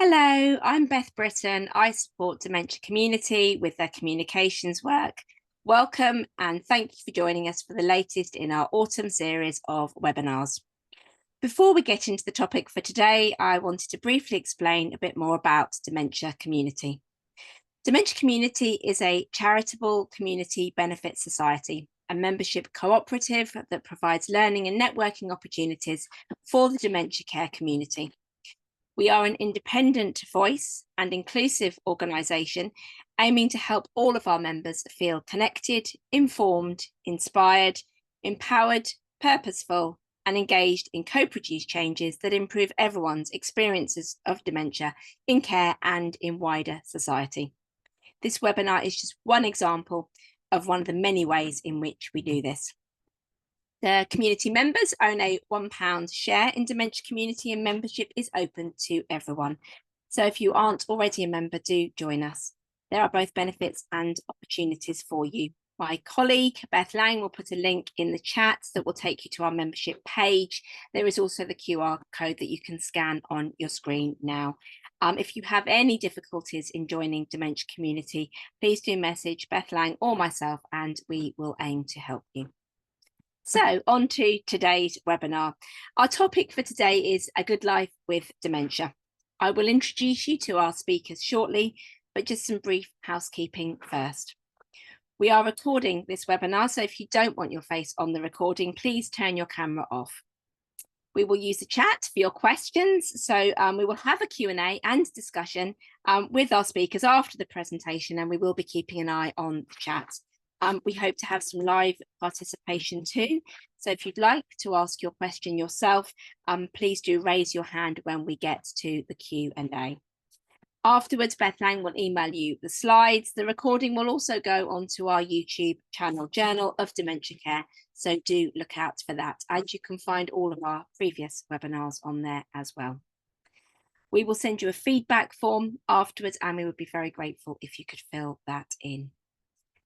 Hello, I'm Beth Britton. I support Dementia Community with their communications work. Welcome and thank you for joining us for the latest in our autumn series of webinars. Before we get into the topic for today, I wanted to briefly explain a bit more about Dementia Community. Dementia Community is a charitable community benefit society, a membership cooperative that provides learning and networking opportunities for the dementia care community. We are an independent voice and inclusive organisation aiming to help all of our members feel connected, informed, inspired, empowered, purposeful, and engaged in co-produced changes that improve everyone's experiences of dementia in care and in wider society. This webinar is just one example of one of the many ways in which we do this. The community members own a £1 share in Dementia Community, and membership is open to everyone. So if you aren't already a member, do join us. There are both benefits and opportunities for you. My colleague, Beth Lang, will put a link in the chat that will take you to our membership page. There is also the QR code that you can scan on your screen now. If you have any difficulties in joining Dementia Community, please do message Beth Lang or myself and we will aim to help you. So on to today's webinar. Our topic for today is A Good Life with Dementia. I will introduce you to our speakers shortly, but just some brief housekeeping first. We are recording this webinar, so if you don't want your face on the recording, please turn your camera off. We will use the chat for your questions, so we will have a Q&A and discussion with our speakers after the presentation, and we will be keeping an eye on the chat. We hope to have some live participation too. So if you'd like to ask your question yourself, please do raise your hand when we get to the Q&A. Afterwards, Beth Lang will email you the slides. The recording will also go onto our YouTube channel, Journal of Dementia Care. So do look out for that. And you can find all of our previous webinars on there as well. We will send you a feedback form afterwards, and we would be very grateful if you could fill that in.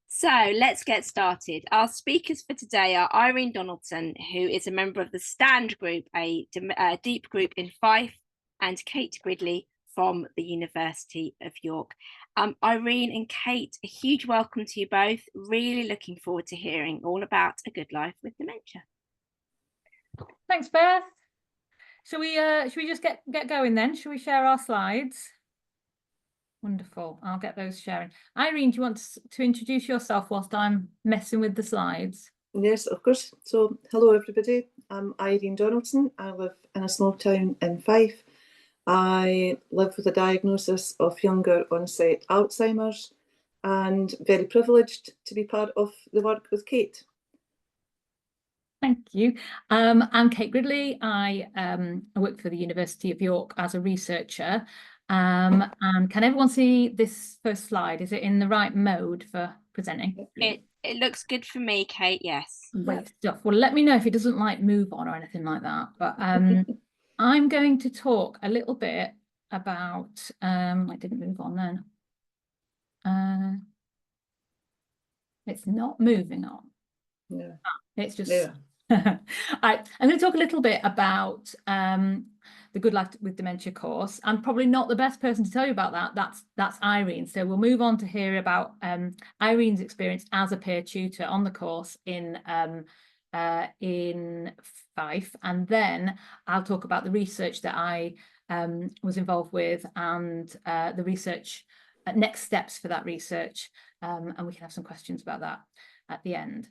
So let's get started. Our speakers for today are Irene Donaldson, who is a member of the STAND group, a deep group in Fife, and Kate Gridley from the University of York. Irene and Kate, a huge welcome to you both. Really looking forward to hearing all about A Good Life with Dementia. Thanks, Beth. Should we just get going then? Shall we share our slides? Wonderful. I'll get those sharing. Irene, do you want to introduce yourself whilst I'm messing with the slides? Yes, of course. So, hello everybody. I'm Irene Donaldson. I live in a small town in Fife. I live with a diagnosis of younger onset Alzheimer's and very privileged to be part of the work with Kate. Thank you. I'm Kate Gridley. I work for the University of York as a researcher. And can everyone see this first slide? Is it in the right mode for presenting? It looks good for me, Kate, yes. Great stuff. Well, let me know if it doesn't like move on or anything like that. But I'm going to talk a little bit about, I didn't move on then. It's not moving on. Yeah. It's just, yeah. I'm going to talk a little bit about the Good Life with Dementia course. I'm probably not the best person to tell you about that. That's Irene. So we'll move on to hear about Irene's experience as a peer tutor on the course in Fife, and then I'll talk about the research that I was involved with and the research next steps for that research, and we can have some questions about that at the end.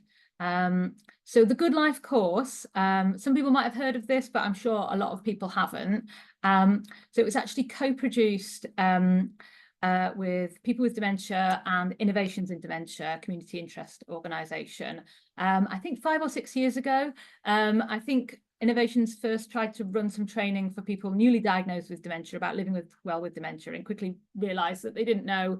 So the Good Life course, some people might have heard of this, but I'm sure a lot of people haven't. So it was actually co-produced with People with Dementia and Innovations in Dementia community interest organisation. I think 5 or 6 years ago. I think Innovations first tried to run some training for people newly diagnosed with dementia about living well with dementia, and quickly realised that they didn't know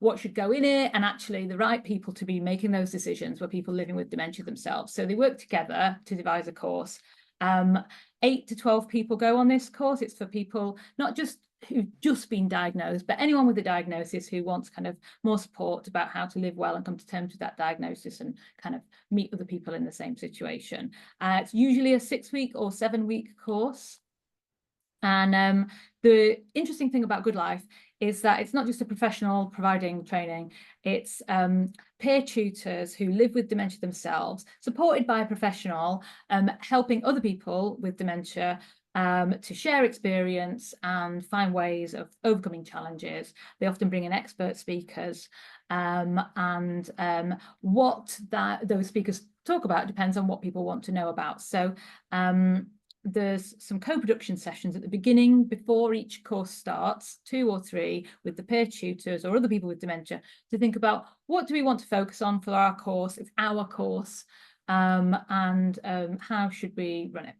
what should go in it, and actually the right people to be making those decisions were people living with dementia themselves. So they worked together to devise a course. 8 to 12 people go on this course. It's for people not just who've just been diagnosed, but anyone with a diagnosis who wants kind of more support about how to live well and come to terms with that diagnosis and kind of meet other people in the same situation. It's usually a 6-week or 7-week course. And the interesting thing about Good Life is that it's not just a professional providing training, it's peer tutors who live with dementia themselves, supported by a professional, helping other people with dementia to share experience and find ways of overcoming challenges. They often bring in expert speakers, and what those speakers talk about depends on what people want to know about. So there's some co-production sessions at the beginning before each course starts, 2 or 3, with the peer tutors or other people with dementia, to think about what do we want to focus on for our course, it's our course, and how should we run it.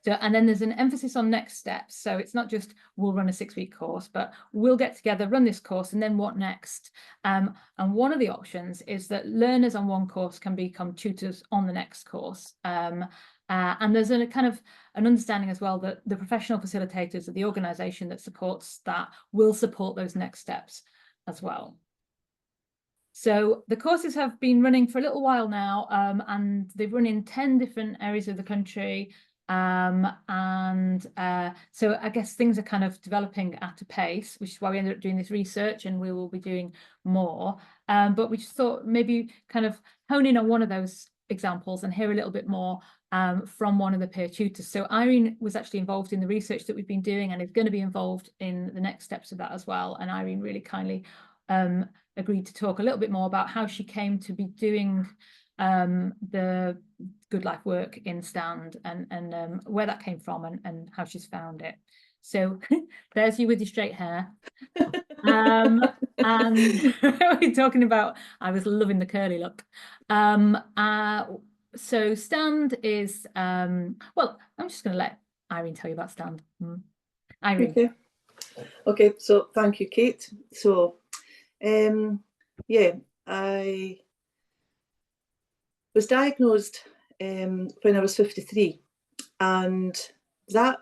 So, and then there's an emphasis on next steps. So it's not just we'll run a 6-week course, but we'll get together, run this course, and then what next? And one of the options is that learners on one course can become tutors on the next course. And there's a kind of an understanding as well that the professional facilitators of the organisation that supports that will support those next steps as well. So the courses have been running for a little while now, and they've run in 10 different areas of the country. So I guess things are kind of developing at a pace, which is why we ended up doing this research, and we will be doing more. But we just thought maybe kind of hone in on one of those examples and hear a little bit more from one of the peer tutors. So Irene was actually involved in the research that we've been doing and is going to be involved in the next steps of that as well. And Irene really kindly agreed to talk a little bit more about how she came to be doing the Good Life work in Stand, and where that came from, and how she's found it. So there's you with your straight hair. And we're talking about, I was loving the curly look. So Stand is, well, I'm just going to let Irene tell you about Stand. Irene. Okay, so thank you, Kate. So yeah, I was diagnosed when I was 53, and that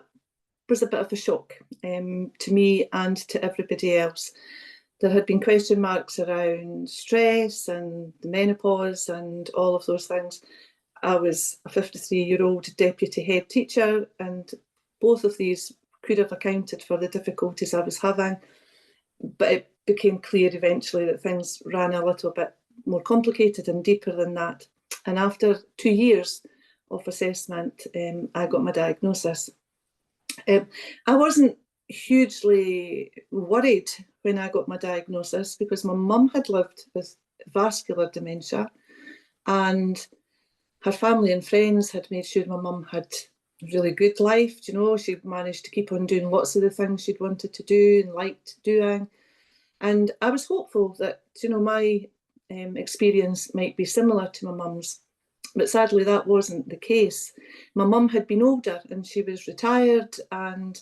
was a bit of a shock to me and to everybody else. There had been question marks around stress and the menopause and all of those things. I was a 53-year-old deputy head teacher, and both of these could have accounted for the difficulties I was having, but it became clear eventually that things ran a little bit more complicated and deeper than that. And after 2 years of assessment, I got my diagnosis. I wasn't hugely worried when I got my diagnosis, because my mum had lived with vascular dementia, and her family and friends had made sure my mum had a really good life. You know, she managed to keep on doing lots of the things she'd wanted to do and liked doing. And I was hopeful that, you know, my experience might be similar to my mum's, but sadly that wasn't the case. My mum had been older and she was retired, and,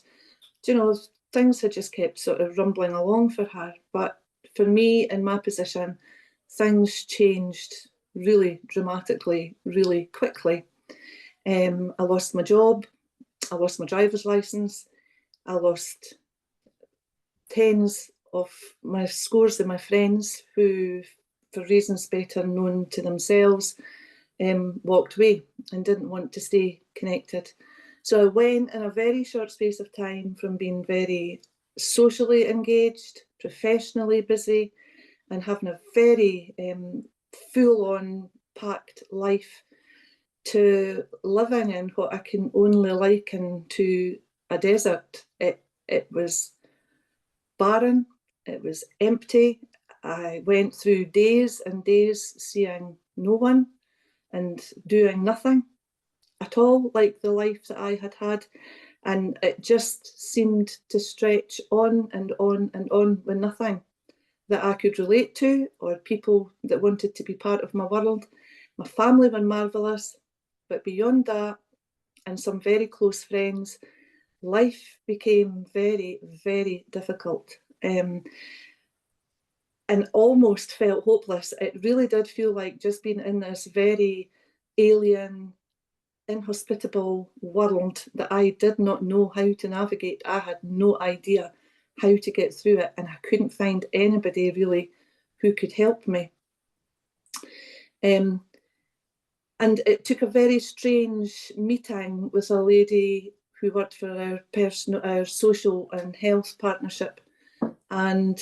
you know, things had just kept sort of rumbling along for her. But for me, in my position, things changed really dramatically, really quickly. I lost my job, I lost my driver's licence, I lost tens of my scores of my friends who, for reasons better known to themselves, walked away and didn't want to stay connected. So I went in a very short space of time from being very socially engaged, professionally busy, and having a very full-on packed life, to living in what I can only liken to a desert. It was barren, it was empty. I went through days and days seeing no one and doing nothing at all like the life that I had had. And it just seemed to stretch on and on and on, with nothing that I could relate to or people that wanted to be part of my world. My family were marvellous, but beyond that, and some very close friends, life became very, very difficult, and almost felt hopeless. It really did feel like just being in this very alien, inhospitable world that I did not know how to navigate. I had no idea how to get through it, and I couldn't find anybody really who could help me. And it took a very strange meeting with a lady who worked for our social and health partnership, and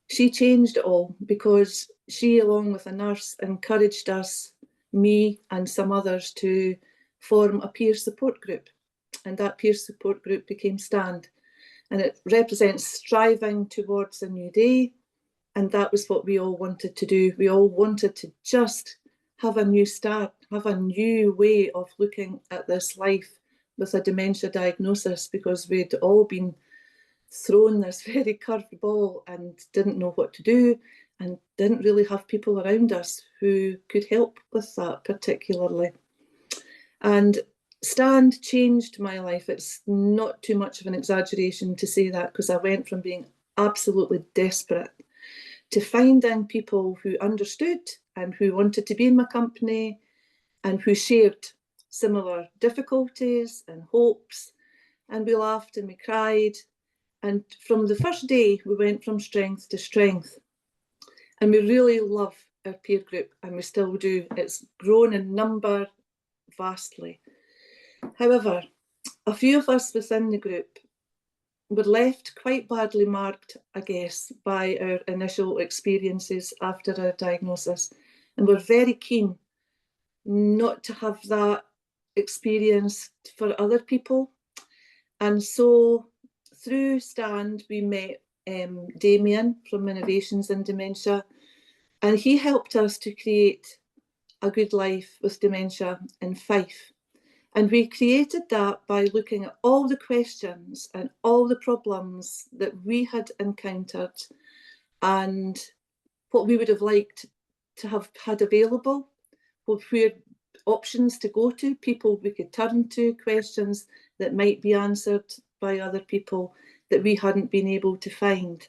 she changed it all because she, along with a nurse, encouraged us, me and some others, to form a peer support group. And that peer support group became STAND. And it represents striving towards a new day. And that was what we all wanted to do. We all wanted to just have a new start, have a new way of looking at this life with a dementia diagnosis, because we'd all been thrown this very curved ball and didn't know what to do, and didn't really have people around us who could help with that particularly. And STAND changed my life. It's not too much of an exaggeration to say that, because I went from being absolutely desperate to finding people who understood and who wanted to be in my company and who shared similar difficulties and hopes. And we laughed and we cried. And from the first day, we went from strength to strength. And we really love our peer group, and we still do. It's grown in number vastly. However, a few of us within the group were left quite badly marked, I guess, by our initial experiences after our diagnosis. And we're very keen not to have that experience for other people. And so through STAND, we met Damien from Innovations in Dementia, and he helped us to create a good life with dementia in Fife. And we created that by looking at all the questions and all the problems that we had encountered and what we would have liked to have had available, where options to go to, people we could turn to, questions that might be answered by other people that we hadn't been able to find.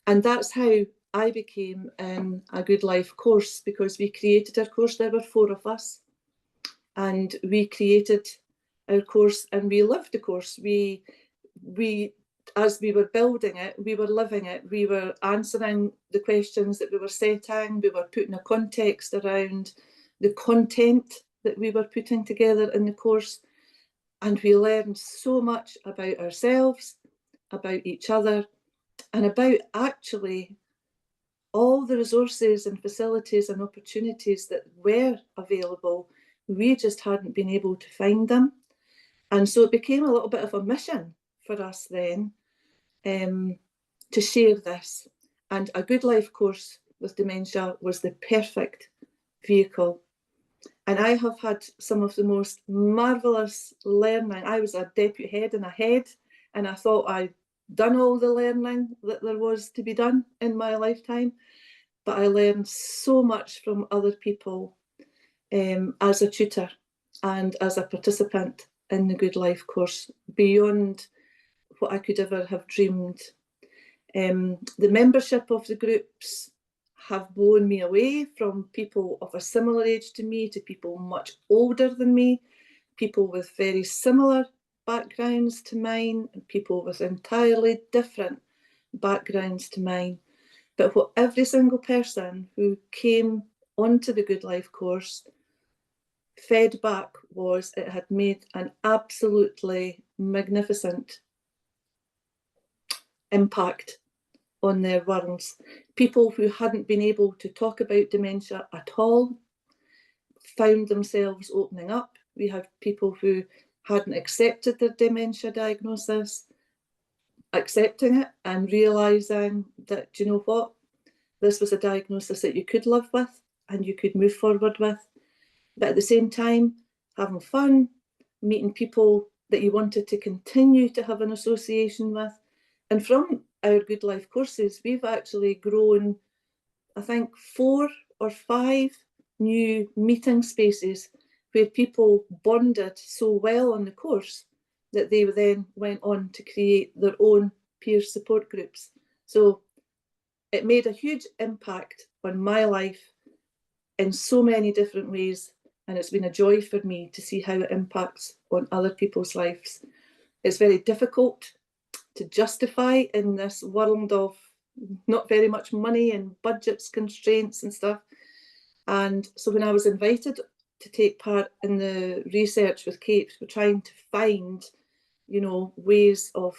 And that's how I became in a Good Life course, because we created our course. There were 4 of us, and we created our course and we lived the course. We as we were building it, we were living it. We were answering the questions that we were setting. We were putting a context around the content that we were putting together in the course. And we learned so much about ourselves, about each other, and about actually all the resources and facilities and opportunities that were available. We just hadn't been able to find them. And so it became a little bit of a mission for us then to share this. And a Good Life course with dementia was the perfect vehicle. And I have had some of the most marvellous learning. I was a deputy head in a head, and I thought I'd done all the learning that there was to be done in my lifetime. But I learned so much from other people as a tutor and as a participant in the Good Life course, beyond what I could ever have dreamed. The membership of the groups have blown me away, from people of a similar age to me to people much older than me, people with very similar backgrounds to mine, and people with entirely different backgrounds to mine. But what every single person who came onto the Good Life course fed back was it had made an absolutely magnificent impact on their worlds. People who hadn't been able to talk about dementia at all found themselves opening up. We had people who hadn't accepted their dementia diagnosis, accepting it and realising that, do you know what, this was a diagnosis that you could live with and you could move forward with. But at the same time, having fun, meeting people that you wanted to continue to have an association with. And from our Good Life courses, we've actually grown, I think, 4 or 5 new meeting spaces where people bonded so well on the course that they then went on to create their own peer support groups. So it made a huge impact on my life in so many different ways. And it's been a joy for me to see how it impacts on other people's lives. It's very difficult to justify in this world of not very much money and budgets, constraints and stuff. And so when I was invited to take part in the research with Kate, we're trying to find, you know, ways of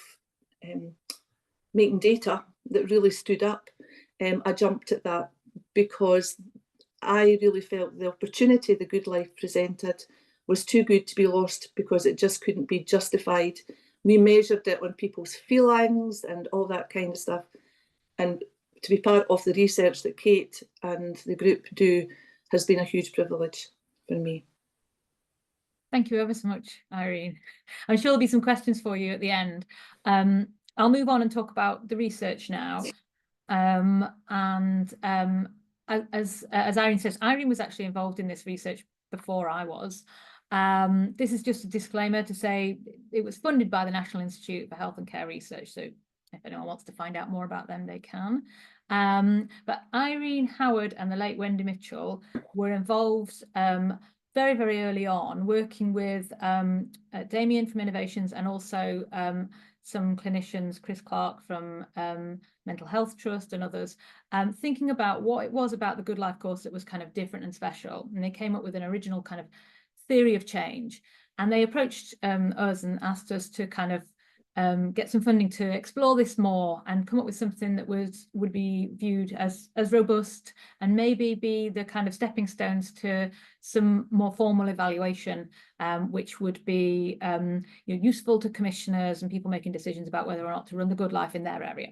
making data that really stood up. I jumped at that because I really felt the opportunity the Good Life presented was too good to be lost, because it just couldn't be justified. We measured it on people's feelings and all that kind of stuff. And to be part of the research that Kate and the group do has been a huge privilege for me. Thank you ever so much, Irene. I'm sure there'll be some questions for you at the end. I'll move on and talk about the research now. As Irene says, Irene was actually involved in this research before I was. This is just a disclaimer to say it was funded by the National Institute for Health and Care Research, so if anyone wants to find out more about them, they can. But Irene Howard and the late Wendy Mitchell were involved very, very early on, working with Damien from Innovations, and also some clinicians, Chris Clark from Mental Health Trust and others, thinking about what it was about the Good Life course that was kind of different and special. And they came up with an original kind of theory of change. And they approached us and asked us to kind of get some funding to explore this more and come up with something that would be viewed as robust and maybe be the kind of stepping stones to some more formal evaluation, which would be useful to commissioners and people making decisions about whether or not to run the Good Life in their area.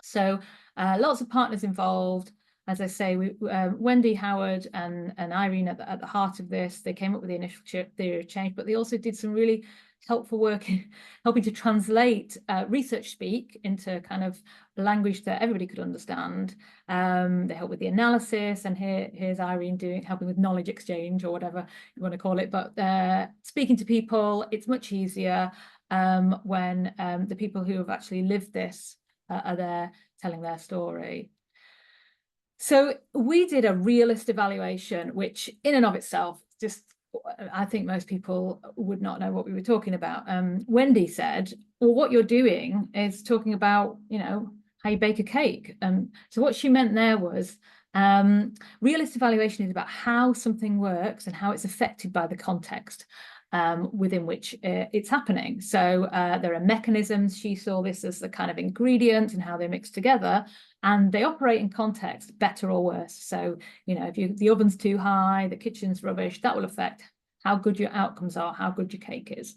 So lots of partners involved. As I say, Wendy Howard and Irene at the heart of this. They came up with the initial theory of change, but they also did some really helpful work in helping to translate research speak into kind of language that everybody could understand. They helped with the analysis, and here's Irene helping with knowledge exchange, or whatever you want to call it. But speaking to people, it's much easier when the people who have actually lived this are there telling their story. So we did a realist evaluation, which in and of itself, just, I think most people would not know what we were talking about. Wendy said, well, what you're doing is talking about, you know, how you bake a cake. So what she meant there was realist evaluation is about how something works and how it's affected by the context within which it's happening. So there are mechanisms. She saw this as the kind of ingredients and how they mix together, and they operate in context, better or worse. So, you know, if the oven's too high, the kitchen's rubbish, that will affect how good your outcomes are, how good your cake is.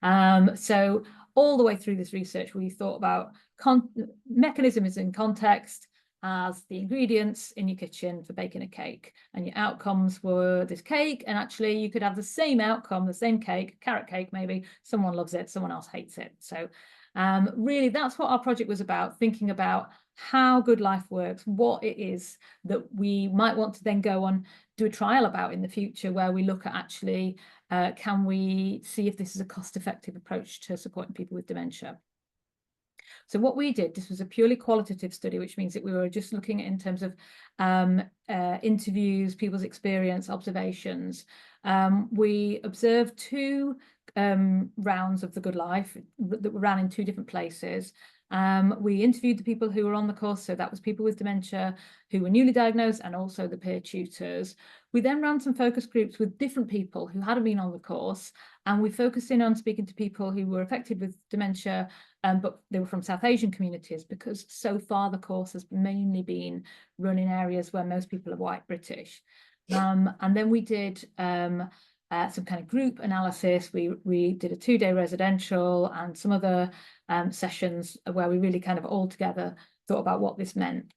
So all the way through this research, we thought about mechanisms in context as the ingredients in your kitchen for baking a cake, and your outcomes were this cake. And actually you could have the same outcome, the same cake, carrot cake maybe, someone loves it, someone else hates it. So really that's what our project was about, thinking about how Good Life works, what it is that we might want to then go on do a trial about in the future, where we look at actually can we see if this is a cost-effective approach to supporting people with dementia. So what we did, this was a purely qualitative study, which means that we were just looking at in terms of interviews, people's experience, observations. We observed 2 rounds of the Good Life that were ran in 2 different places. We interviewed the people who were on the course, so that was people with dementia who were newly diagnosed, and also the peer tutors. We then ran some focus groups with different people who hadn't been on the course, and we focused in on speaking to people who were affected with dementia, but they were from South Asian communities, because so far the course has mainly been run in areas where most people are white British. And then we did some kind of group analysis. We did a 2-day residential and some other sessions where we really kind of all together thought about what this meant.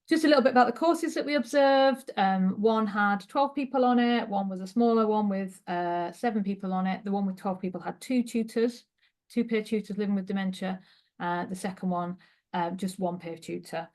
Just a little bit about the courses that we observed. One had 12 people on it. One was a smaller one with 7 people on it. The one with 12 people had 2 tutors, 2 peer tutors living with dementia. The second one, just 1 peer tutor.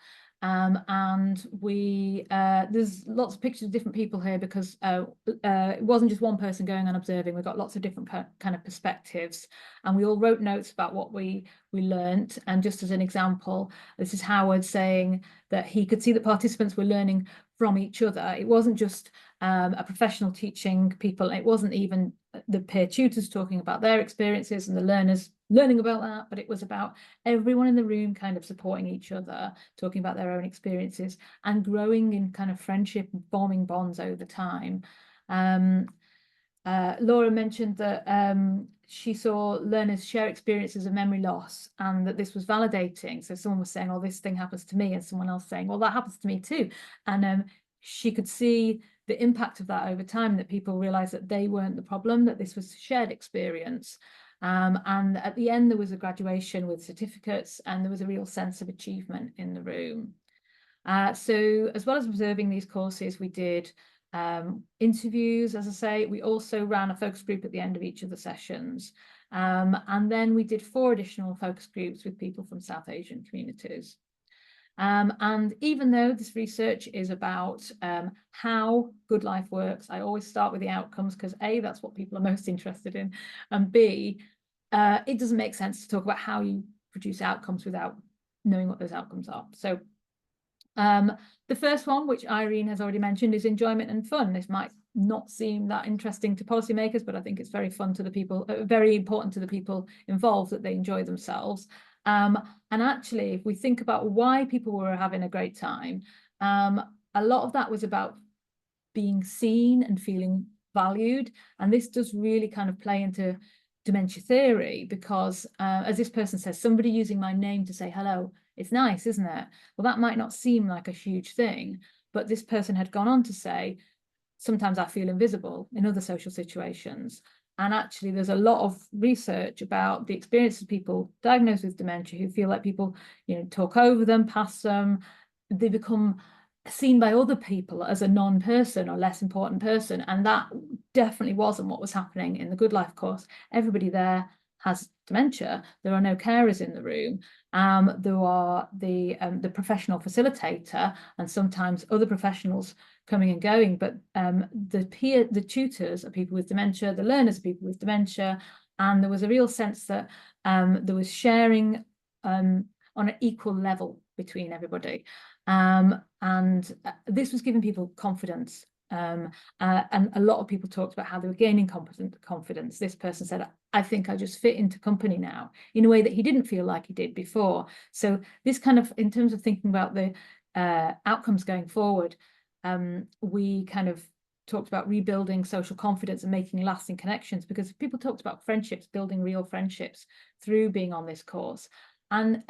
And we there's lots of pictures of different people here, because it wasn't just one person going and observing. We got lots of different kind of perspectives, and we all wrote notes about what we learnt. And just as an example, this is Howard saying that he could see that participants were learning from each other. It wasn't just a professional teaching people. It wasn't even the peer tutors talking about their experiences and the learners learning about that, but it was about everyone in the room kind of supporting each other, talking about their own experiences and growing in kind of friendship and forming bonds over time. Laura mentioned that she saw learners share experiences of memory loss and that this was validating. So someone was saying, oh, this thing happens to me, and someone else saying, well, that happens to me too. And she could see the impact of that over time, that people realized that they weren't the problem, that this was shared experience. And at the end, there was a graduation with certificates, and there was a real sense of achievement in the room. So as well as observing these courses, we did interviews, as I say. We also ran a focus group at the end of each of the sessions. And then we did 4 additional focus groups with people from South Asian communities. And even though this research is about how good life works, I always start with the outcomes, because A, that's what people are most interested in, and B, it doesn't make sense to talk about how you produce outcomes without knowing what those outcomes are. So the first one, which Irene has already mentioned, is enjoyment and fun. This might not seem that interesting to policymakers, but I think it's very fun to the people, very important to the people involved, that they enjoy themselves. And actually, if we think about why people were having a great time, a lot of that was about being seen and feeling valued. And this does really kind of play into dementia theory, because as this person says, somebody using my name to say hello, it's nice, isn't it? Well, that might not seem like a huge thing, but this person had gone on to say, sometimes I feel invisible in other social situations. And actually, there's a lot of research about the experience of people diagnosed with dementia who feel like people, talk over them, pass them. They become seen by other people as a non-person or less important person. And that definitely wasn't what was happening in the Good Life course. Everybody there has dementia. There are no carers in the room. There are the professional facilitator and sometimes other professionals coming and going, but the tutors are people with dementia, the learners are people with dementia, and there was a real sense that there was sharing on an equal level between everybody, and this was giving people confidence. And a lot of people talked about how they were gaining confidence. This person said, I think I just fit into company now in a way that he didn't feel like he did before. So this kind of, in terms of thinking about the outcomes going forward, we kind of talked about rebuilding social confidence and making lasting connections, because people talked about friendships, building real friendships through being on this course. And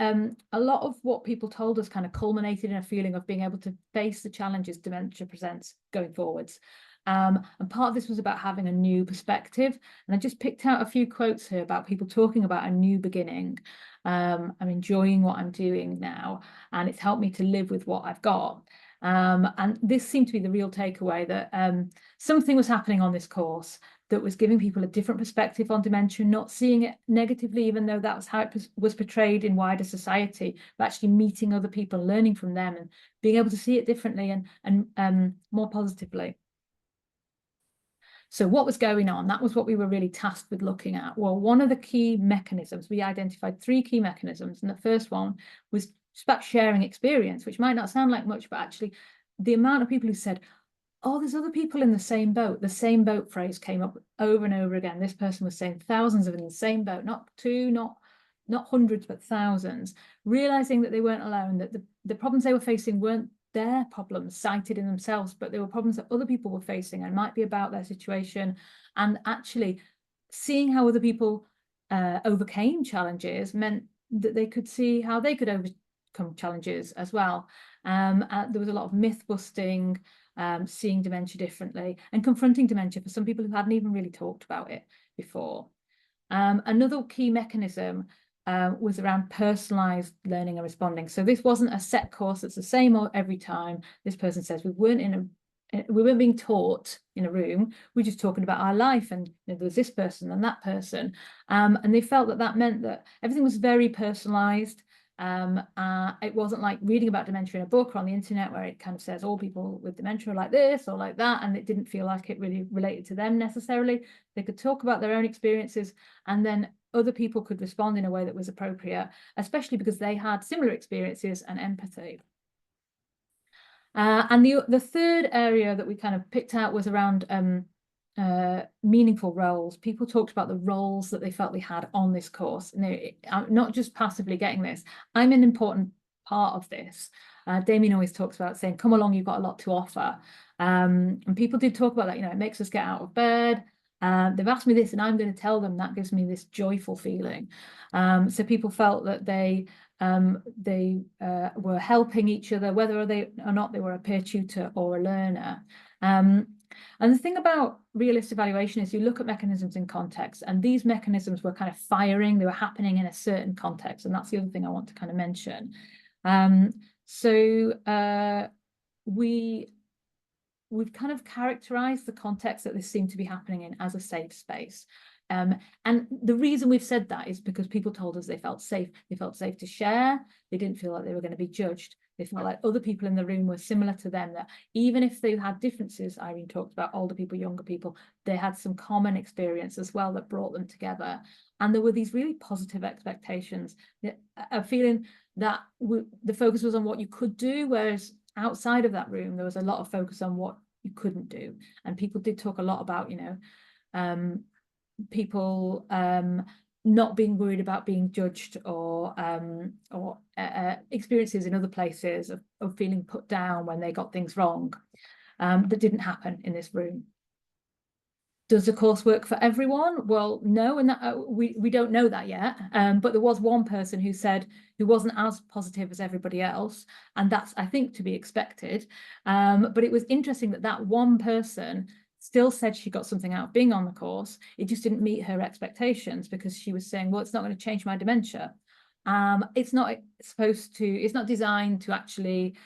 a lot of what people told us kind of culminated in a feeling of being able to face the challenges dementia presents going forwards. And part of this was about having a new perspective. And I just picked out a few quotes here about people talking about a new beginning. I'm enjoying what I'm doing now, and it's helped me to live with what I've got. And this seemed to be the real takeaway, that something was happening on this course that was giving people a different perspective on dementia, not seeing it negatively, even though that was how it was portrayed in wider society, but actually meeting other people, learning from them and being able to see it differently and more positively. So what was going on? That was what we were really tasked with looking at. Well, one of the key mechanisms, we identified 3 key mechanisms, and the first one was just about sharing experience, which might not sound like much, but actually the amount of people who said, oh, there's other people in the same boat. The same boat phrase came up over and over again. This person was saying thousands of in the same boat, not 2, not hundreds, but thousands, realizing that they weren't alone, that the problems they were facing weren't their problems cited in themselves, but they were problems that other people were facing and might be about their situation. And actually seeing how other people overcame challenges meant that they could see how they could overcome challenges as well. There was a lot of myth busting, seeing dementia differently and confronting dementia for some people who hadn't even really talked about it before. Another key mechanism was around personalized learning and responding. So this wasn't a set course that's the same every time. This person says we weren't being taught in a room. We're just talking about our life, and there was this person and that person, and they felt that meant that everything was very personalized. It wasn't like reading about dementia in a book or on the internet where it kind of says all people with dementia are like this or like that, and it didn't feel like it really related to them necessarily. They could talk about their own experiences, and then other people could respond in a way that was appropriate, especially because they had similar experiences and empathy. And the third area that we kind of picked out was around meaningful roles. People talked about the roles that they felt they had on this course. I'm not just passively getting this. I'm an important part of this. Damien always talks about saying, come along, you've got a lot to offer. And people did talk about that, you know, it makes us get out of bed. They've asked me this and I'm going to tell them. That gives me this joyful feeling. So people felt that they were helping each other, whether or not they were a peer tutor or a learner. And the thing about realist evaluation is you look at mechanisms in context, and these mechanisms were kind of firing, they were happening in a certain context. And that's the other thing I want to kind of mention. We've kind of characterized the context that this seemed to be happening in as a safe space. And the reason we've said that is because people told us they felt safe. They felt safe to share. They didn't feel like they were going to be judged. They felt like other people in the room were similar to them, that even if they had differences, Irene talked about older people, younger people, they had some common experience as well that brought them together. And there were these really positive expectations, a feeling that the focus was on what you could do, whereas outside of that room, there was a lot of focus on what you couldn't do. And people did talk a lot about, you know, people not being worried about being judged, or experiences in other places of feeling put down when they got things wrong. That didn't happen in this room. Does the course work for everyone? Well, no, and that, we don't know that yet. But there was one person who said, who wasn't as positive as everybody else, and that's, I think, to be expected. But it was interesting that that one person still said she got something out of being on the course. It just didn't meet her expectations, because she was saying, well, it's not going to change my dementia. It's not supposed to, it's not designed to actually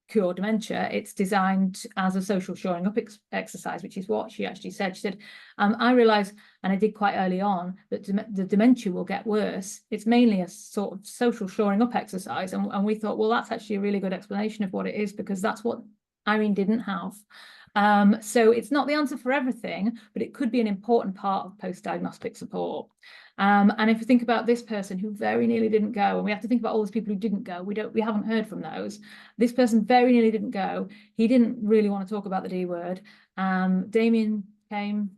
cure dementia. It's designed as a social shoring up exercise, which is what she actually said. She said, I realised, and I did quite early on, that the dementia will get worse. It's mainly a sort of social shoring up exercise. And we thought, well, that's actually a really good explanation of what it is, because that's what Irene didn't have. So it's not the answer for everything, but it could be an important part of post-diagnostic support. And if you think about this person who very nearly didn't go, and we have to think about all those people who didn't go, we haven't heard from those. This person very nearly didn't go. He didn't really want to talk about the D word. Damien came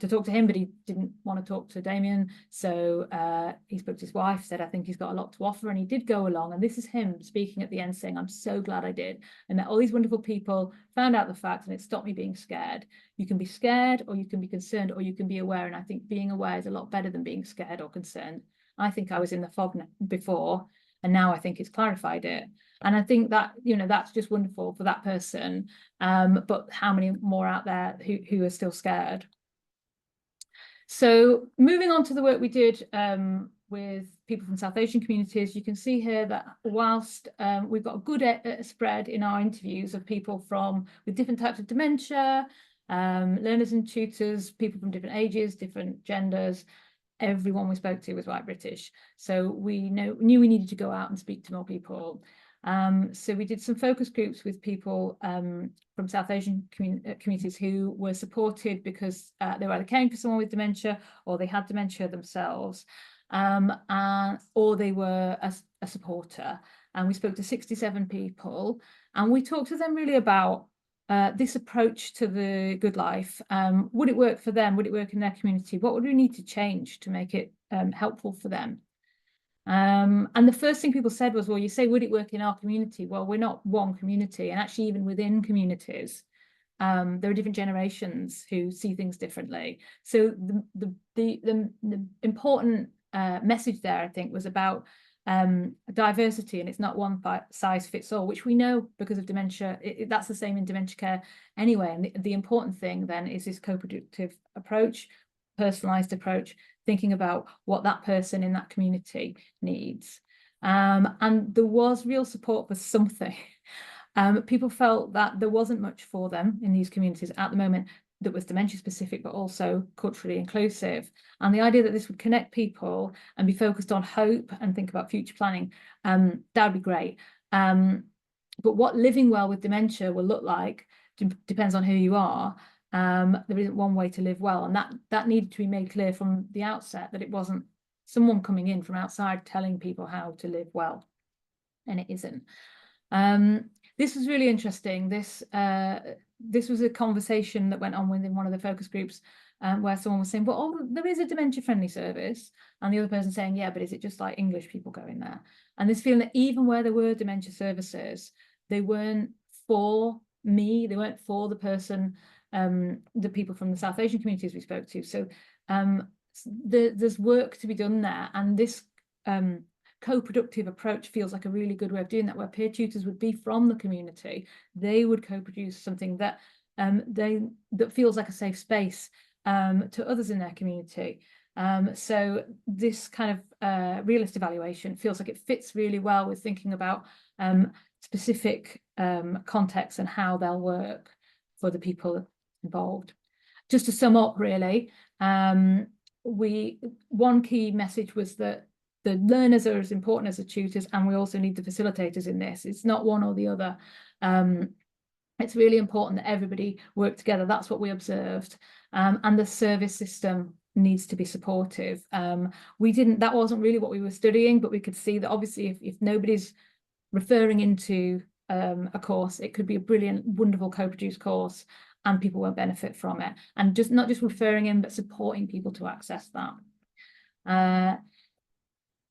to talk to him, but he didn't want to talk to Damien. So he spoke to his wife, said, I think he's got a lot to offer, and he did go along. And this is him speaking at the end, saying, I'm so glad I did. I met all these wonderful people, found out the facts, and it stopped me being scared. You can be scared, or you can be concerned, or you can be aware. And I think being aware is a lot better than being scared or concerned. I think I was in the fog before, and now I think it's clarified it. And I think that, you know, that's just wonderful for that person. But how many more out there who are still scared? So moving on to the work we did with people from South Asian communities, you can see here that whilst we've got a good spread in our interviews of people with different types of dementia, learners and tutors, people from different ages, different genders, everyone we spoke to was white British. So we knew we needed to go out and speak to more people. So we did some focus groups with people from South Asian communities who were supported because they were either caring for someone with dementia, or they had dementia themselves, or they were a supporter. And we spoke to 67 people, and we talked to them really about this approach to the good life. Would it work for them? Would it work in their community? What would we need to change to make it helpful for them? And the first thing people said was, well, you say, would it work in our community? Well, we're not one community, and actually even within communities, there are different generations who see things differently. So the important message there, I think, was about diversity, and it's not one size fits all, which we know because of dementia. That's the same in dementia care anyway. And the important thing then is this co-productive approach, personalized approach, thinking about what that person in that community needs. And there was real support for something. People felt that there wasn't much for them in these communities at the moment that was dementia specific, but also culturally inclusive. And the idea that this would connect people and be focused on hope and think about future planning, that would be great. But what living well with dementia will look like depends on who you are. There isn't one way to live well, and that needed to be made clear from the outset, that it wasn't someone coming in from outside telling people how to live well, and it isn't. This was really interesting. this was a conversation that went on within one of the focus groups, where someone was saying, well, oh, there is a dementia-friendly service, and the other person saying, yeah, but is it just like English people going there? And this feeling that even where there were dementia services, they weren't for me, they weren't for the person, the people from the South Asian communities we spoke to. So there's work to be done there, and this co-productive approach feels like a really good way of doing that, where peer tutors would be from the community. They would co-produce something that that feels like a safe space to others in their community. So this kind of realist evaluation feels like it fits really well with thinking about specific contexts and how they'll work for the people involved. Just to sum up, really, one key message was that the learners are as important as the tutors, and we also need the facilitators in this. It's not one or the other. It's really important that everybody work together. That's what we observed. And the service system needs to be supportive. That wasn't really what we were studying, but we could see that obviously if nobody's referring into a course, it could be a brilliant, wonderful co-produced course, and people won't benefit from it. And just not just referring in, but supporting people to access that.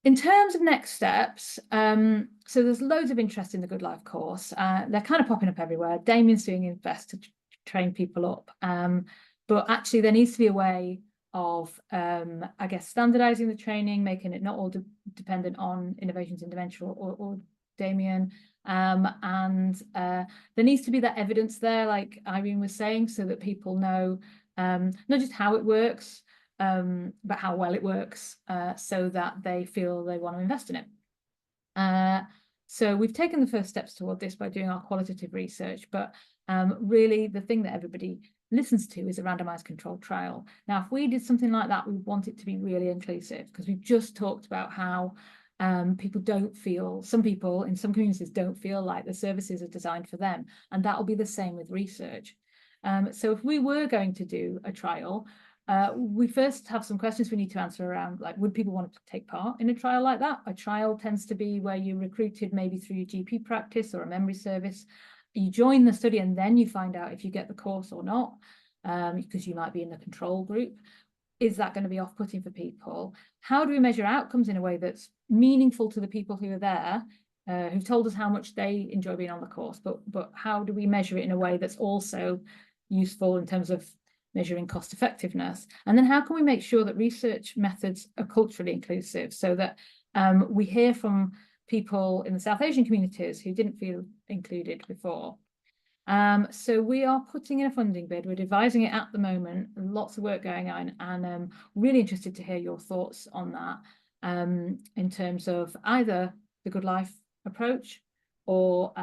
In terms of next steps, so there's loads of interest in the Good Life course. They're kind of popping up everywhere. Damien's doing his best to train people up. But actually there needs to be a way of, I guess, standardizing the training, making it not all dependent on Innovations in Dementia or Damien. And there needs to be that evidence there, like Irene was saying, so that people know not just how it works, but how well it works, so that they feel they want to invest in it. So we've taken the first steps toward this by doing our qualitative research, but really the thing that everybody listens to is a randomized controlled trial. Now, if we did something like that, we want it to be really inclusive, because we've just talked about how people don't feel, some people in some communities don't feel like the services are designed for them, and that will be the same with research. So if we were going to do a trial, we first have some questions we need to answer around, like, would people want to take part in a trial like that? A trial tends to be where you're recruited maybe through your GP practice or a memory service. You join the study and then you find out if you get the course or not, because you might be in the control group. Is that going to be off-putting for people? How do we measure outcomes in a way that's meaningful to the people who are there, who've told us how much they enjoy being on the course, but how do we measure it in a way that's also useful in terms of measuring cost effectiveness? And then how can we make sure that research methods are culturally inclusive, so that we hear from people in the South Asian communities who didn't feel included before? So we are putting in a funding bid. We're devising it at the moment, lots of work going on, and really interested to hear your thoughts on that, in terms of either the Good Life approach or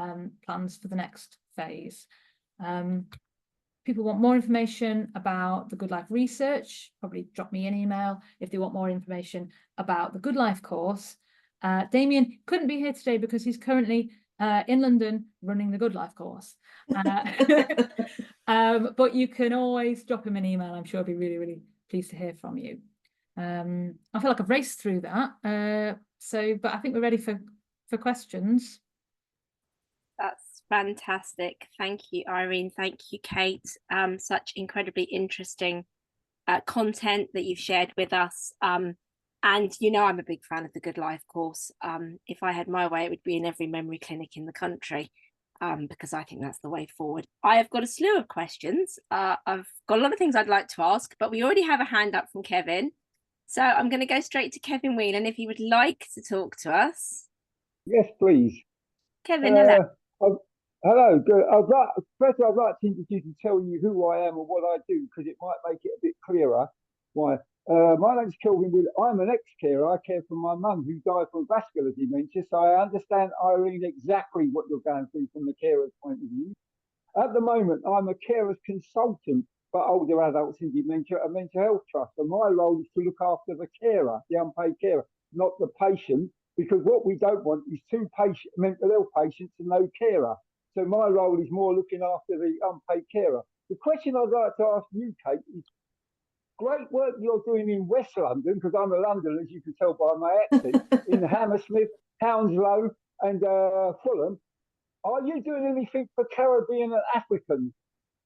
plans for the next phase. People want more information about the Good Life research, probably drop me an email. If they want more information about the Good Life course, Damien couldn't be here today because he's currently in London running the Good Life course. But you can always drop him an email. I'm sure I'll be really, really pleased to hear from you. I feel like I've raced through that. But I think we're ready for questions. That's fantastic. Thank you, Irene. Thank you, Kate. Such incredibly interesting content that you've shared with us. And you know, I'm a big fan of the Good Life course. If I had my way, it would be in every memory clinic in the country, because I think that's the way forward. I have got a slew of questions. I've got a lot of things I'd like to ask, but we already have a hand up from Kevin. So I'm going to go straight to Kevin Whelan if he would like to talk to us. Yes, please. Kevin, hello. Hello. Good. First, I'd like to introduce and tell you who I am and what I do, because it might make it a bit clearer. Why? My name's Kelvin Whelan. I'm an ex-carer. I care for my mum who died from vascular dementia, so I understand, Irene, exactly what you're going through from the carer's point of view. At the moment, I'm a carer's consultant for older adults in dementia at a mental health trust, and my role is to look after the carer, the unpaid carer, not the patient, because what we don't want is two mental health patients and no carer. So my role is more looking after the unpaid carer. The question I'd like to ask you, Kate, is great work you're doing in West London, because I'm a Londoner, as you can tell by my accent, in Hammersmith, Hounslow and Fulham. Are you doing anything for Caribbean and Africans?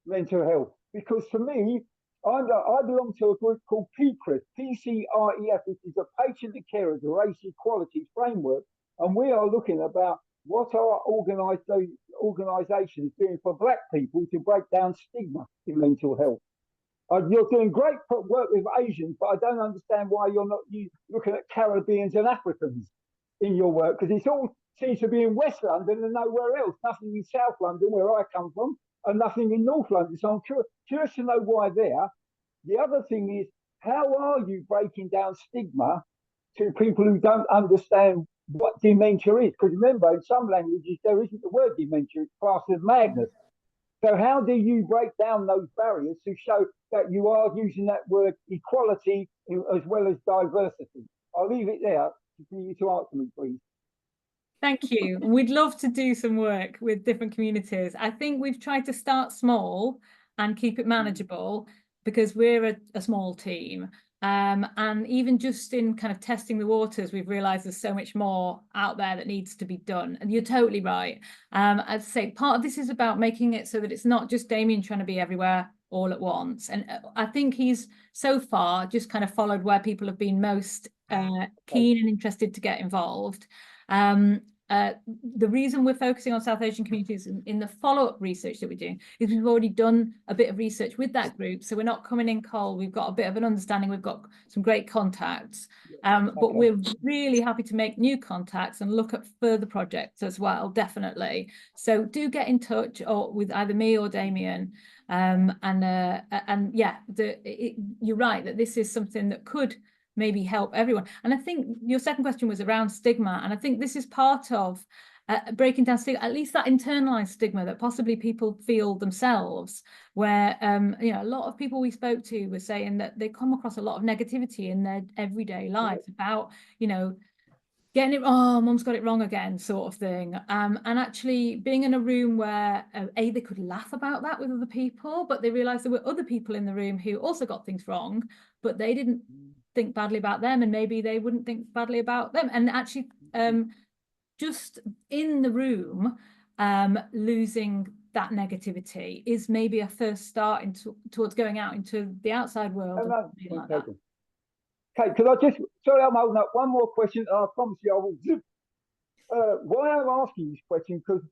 mental health, because for me, I belong to a group called PCREF, PCREF, which is a Patient and Carers Race Equality Framework, and we are looking about what our organisations doing for Black people to break down stigma in mental health. You're doing great work with Asians, but I don't understand why you're not looking at Caribbeans and Africans in your work, because it's all seems to be in West London and nowhere else, nothing in South London, where I come from, and nothing in North London. So I'm curious to know why there. The other thing is, how are you breaking down stigma to people who don't understand what dementia is? Because remember, in some languages, there isn't the word dementia, it's classed as madness. So how do you break down those barriers to show that you are using that word equality as well as diversity? I'll leave it there for you to answer me, please. Thank you. We'd love to do some work with different communities. I think we've tried to start small and keep it manageable because we're a small team. And even just in kind of testing the waters, we've realised there's so much more out there that needs to be done. And you're totally right. I'd say part of this is about making it so that it's not just Damien trying to be everywhere all at once. And I think he's so far just kind of followed where people have been most keen and interested to get involved. The reason we're focusing on South Asian communities in the follow-up research that we're doing is we've already done a bit of research with that group. So we're not coming in cold. We've got a bit of an understanding. We've got some great contacts, but we're really happy to make new contacts and look at further projects as well, definitely. So do get in touch or with either me or Damien. And yeah, you're right that this is something that could maybe help everyone. And I think your second question was around stigma, and I think this is part of breaking down stigma, at least that internalized stigma that possibly people feel themselves, where you know, a lot of people we spoke to were saying that they come across a lot of negativity in their everyday lives about, you know, getting it, oh, mum's got it wrong again, sort of thing. And actually being in a room where they could laugh about that with other people, but they realized there were other people in the room who also got things wrong, but they didn't think badly about them, and maybe they wouldn't think badly about them. And actually just in the room, losing that negativity is maybe a first start towards going out into the outside world. Like that. Okay, could I just, sorry, I'm holding up one more question, and I promise you I will zip. Why I'm asking this question, because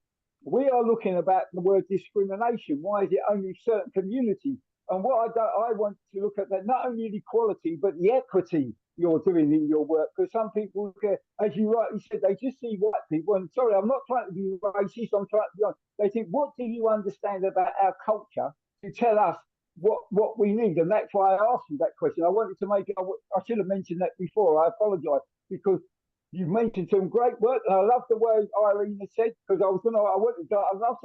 we are looking about the word discrimination. Why is it only certain communities? And what I want to look at that, not only the equality, but the equity you're doing in your work. Because some people, as you rightly said, they just see white people. And sorry, I'm not trying to be racist, I'm trying to be honest. They think, what do you understand about our culture to tell us what we need? And that's why I asked you that question. I wanted to make it, I should have mentioned that before. I apologise, because you've mentioned some great work, and I love the way Irene has said, because I'd love to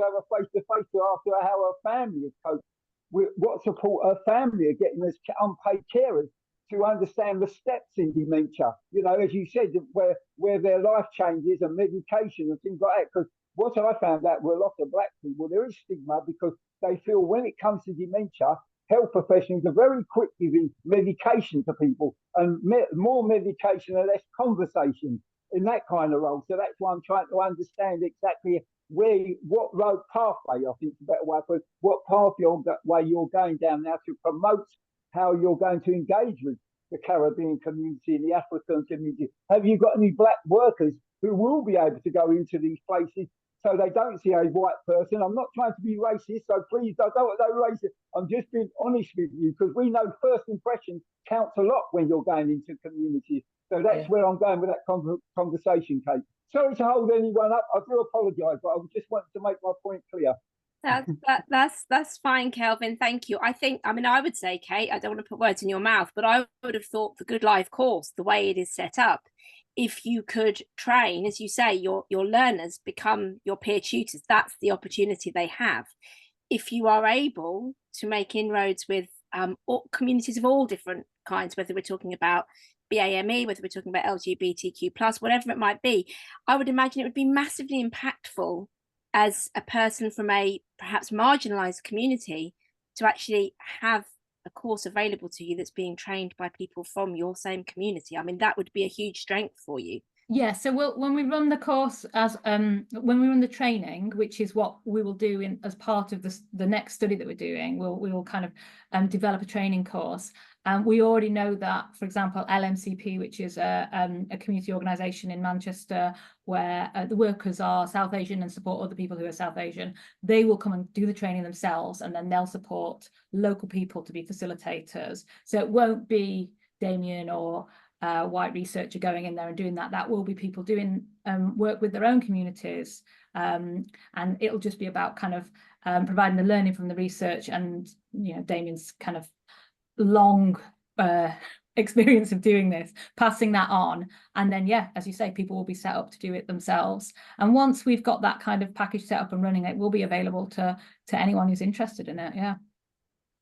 have a face-to-face to ask her how her family has coped, with what support her family are getting as unpaid carers to understand the steps in dementia. You know, as you said, where their life changes and medication and things like that. Because what I found out with a lot of Black people, there is stigma because they feel when it comes to dementia, health professionals are very quick giving medication to people, and more medication and less conversation in that kind of role. So that's why I'm trying to understand exactly what road pathway, I think is a better way to put it, what pathway you're going down now to promote how you're going to engage with the Caribbean community and the African community. Have you got any Black workers who will be able to go into these places so they don't see a white person? I'm not trying to be racist, so please don't racist. I'm just being honest with you, because we know first impression counts a lot when you're going into communities. So that's where I'm going with that conversation, Kate. Sorry to hold anyone up. I do apologise, but I just wanted to make my point clear. That's fine, Kelvin. Thank you. I mean, I would say, Kate, I don't want to put words in your mouth, but I would have thought the Good Life course, the way it is set up, if you could train, as you say, your learners become your peer tutors, that's the opportunity they have. If you are able to make inroads with communities of all different kinds, whether we're talking about BAME, whether we're talking about LGBTQ+, whatever it might be, I would imagine it would be massively impactful as a person from a perhaps marginalized community to actually have a course available to you that's being trained by people from your same community. I mean, that would be a huge strength for you. Yeah, so when we run the course when we run the training, which is what we will do as part of the next study that we're doing, we will kind of develop a training course. We already know that, for example, LMCP, which is a community organisation in Manchester where the workers are South Asian and support other people who are South Asian, they will come and do the training themselves, and then they'll support local people to be facilitators. So it won't be Damien or white researcher going in there and doing that. That will be people doing work with their own communities, and it'll just be about kind of providing the learning from the research and, you know, Damien's kind of long experience of doing this, passing that on, and then, yeah, as you say, people will be set up to do it themselves. And once we've got that kind of package set up and running, it will be available to anyone who's interested in it. Yeah.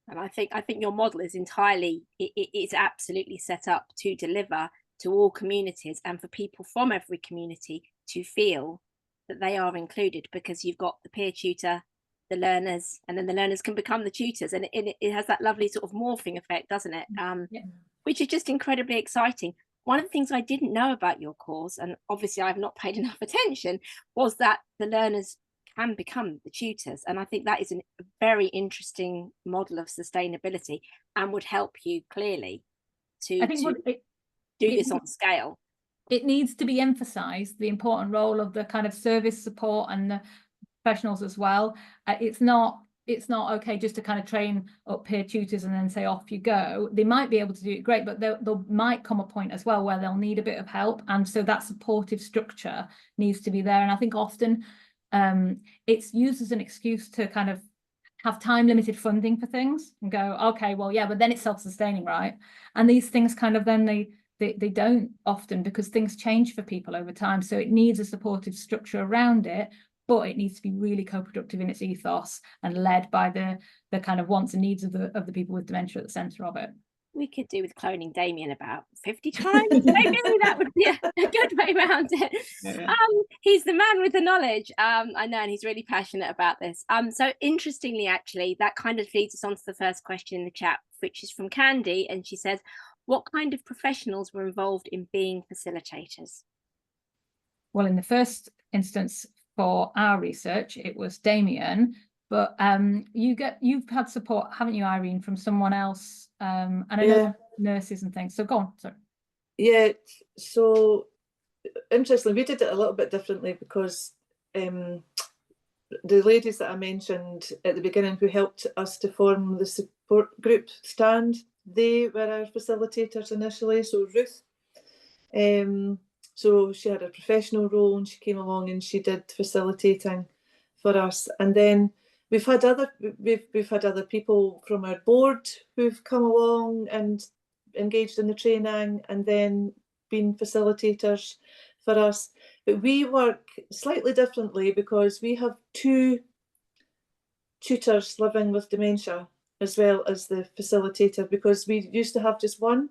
And I think your model is entirely, it's absolutely set up to deliver to all communities and for people from every community to feel that they are included, because you've got the peer tutor, the learners, and then the learners can become the tutors, and it has that lovely sort of morphing effect, doesn't it? Yeah. Which is just incredibly exciting. One of the things I didn't know about your course, and obviously I've not paid enough attention, was that the learners can become the tutors. And I think that is a very interesting model of sustainability and would help you clearly to do this on scale. It needs to be emphasised, the important role of the kind of service support and the professionals as well. It's not okay just to kind of train up peer tutors and then say off you go. They might be able to do it great, but there might come a point as well where they'll need a bit of help, and so that supportive structure needs to be there. And I think often it's used as an excuse to kind of have time limited funding for things and go, okay, well, yeah, but then it's self-sustaining, right? And these things kind of then they don't often, because things change for people over time. So it needs a supportive structure around it, but it needs to be really co-productive in its ethos and led by the kind of wants and needs of the people with dementia at the centre of it. We could do with cloning Damien about 50 times. Maybe that would be a good way around it. Yeah. He's the man with the knowledge. I know, and he's really passionate about this. So interestingly, actually, that kind of leads us on to the first question in the chat, which is from Candy, and she says, what kind of professionals were involved in being facilitators? Well, in the first instance for our research, it was Damien, but you've had support, haven't you, Irene, from someone else? And I know nurses and things. So go on, sorry. Yeah, so interestingly, we did it a little bit differently, because the ladies that I mentioned at the beginning who helped us to form the support group Stand, they were our facilitators initially. So Ruth, so she had a professional role and she came along and she did facilitating for us. And then we've had other people from our board who've come along and engaged in the training and then been facilitators for us. But we work slightly differently because we have 2 tutors living with dementia as well as the facilitator, because we used to have just one,